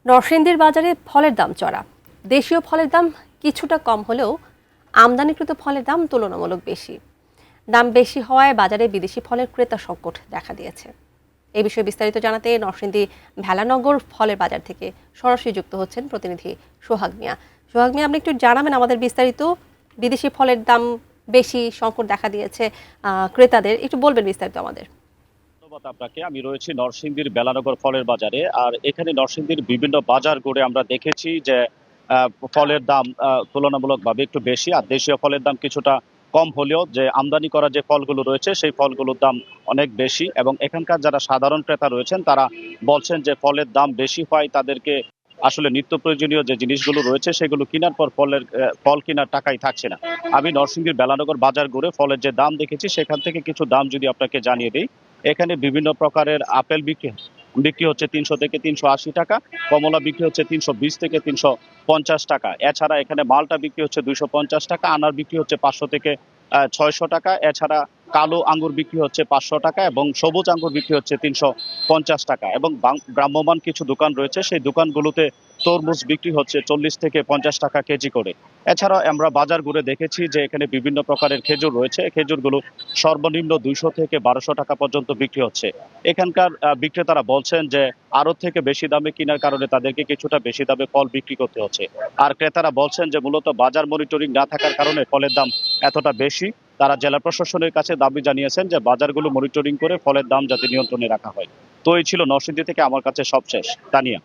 নরসিংদীর বাজারে ফলের দাম চড়া। দেশীয় ফলের দাম কিছুটা কম হলেও আমদানিকৃত ফলের দাম তুলনামূলক বেশি। দাম বেশি হওয়ায় বাজারে বিদেশি ফলের ক্রেতা সংকট দেখা দিয়েছে। এই বিষয়ে বিস্তারিত জানাতে নরসিংদী ভেলানগর ফলের বাজার থেকে সরাসরি যুক্ত হচ্ছেন প্রতিনিধি সোহাগ মিয়া। সোহাগ মিয়া, আপনি একটু জানাবেন আমাদের বিস্তারিত। বিদেশি ফলের দাম বেশি, সংকট দেখা দিয়েছে ক্রেতাদের, একটু বলবেন বিস্তারিত আমাদের। ধন্যবাদ আপনাকে। আমি রয়েছি নরসিংদীর বেলানগর ফলের বাজারে। আর এখানে নরসিংদীর বিভিন্ন বাজার ঘুরে আমরা দেখেছি যে ফলের দাম তুলনামূলকভাবে একটু বেশি, আর দেশীয় ফলের দাম কিছুটা কম হলেও যে আমদানি করা যে ফলগুলো রয়েছে সেই ফলগুলোর দাম অনেক বেশি। এবং এখানকার যারা সাধারণ ক্রেতা রয়েছেন তারা বলছেন যে ফলের দাম বেশি হয় তাদেরকে আসলে নিত্য প্রয়োজনীয় যে জিনিসগুলো রয়েছে সেগুলো কেনার পর ফল কেনার টাকাই থাকছে না। আমি নরসিংদীর বেলানগর বাজার ঘুরে ফলের যে দাম দেখেছি সেখান থেকে কিছু দাম যদি আপনাকে জানিয়ে দিই। এখানে বিভিন্ন প্রকারের আপেল বিক্রি হচ্ছে 300 থেকে 380 টাকা, কমলা বিক্রি হচ্ছে 320 থেকে 350 টাকা। এছাড়া এখানে মালটা বিক্রি হচ্ছে 250 টাকা, আনার বিক্রি হচ্ছে 500 থেকে 600 টাকা। এছাড়া কালো আঙ্গুর বিক্রি হচ্ছে 500 টাকা এবং সবুজ আঙ্গুর বিক্রি হচ্ছে 350 টাকা। এবং ভ্রাম্যমাণ কিছু দোকান রয়েছে, সেই দোকানগুলোতে তরমুজ বিক্রি হচ্ছে 40 থেকে 50 টাকা কেজি করে। এছাড়াও আমরা বাজার ঘুরে দেখেছি যে এখানে বিভিন্ন প্রকারের খেজুর রয়েছে, খেজুরগুলো সর্বনিম্ন 200 থেকে 1200 টাকা পর্যন্ত বিক্রি হচ্ছে। এখানকার বিক্রেতারা বলছেন যে আড়ত থেকে বেশি দামে কেনার কারণে তাদেরকে কিছুটা বেশি দামে ফল বিক্রি করতে হচ্ছে। আর ক্রেতারা বলছেন যে মূলত বাজার মনিটরিং না থাকার কারণে ফলের দাম এতটা বেশি। তারা জেলা প্রশাসনের কাছে দাবি জানিয়েছেন যে বাজারগুলো মনিটরিং করে ফলের দাম যাতে নিয়ন্ত্রণে রাখা হয়। তো এই ছিল নরসিংদী থেকে আমার কাছে সবশেষ। তানিয়া।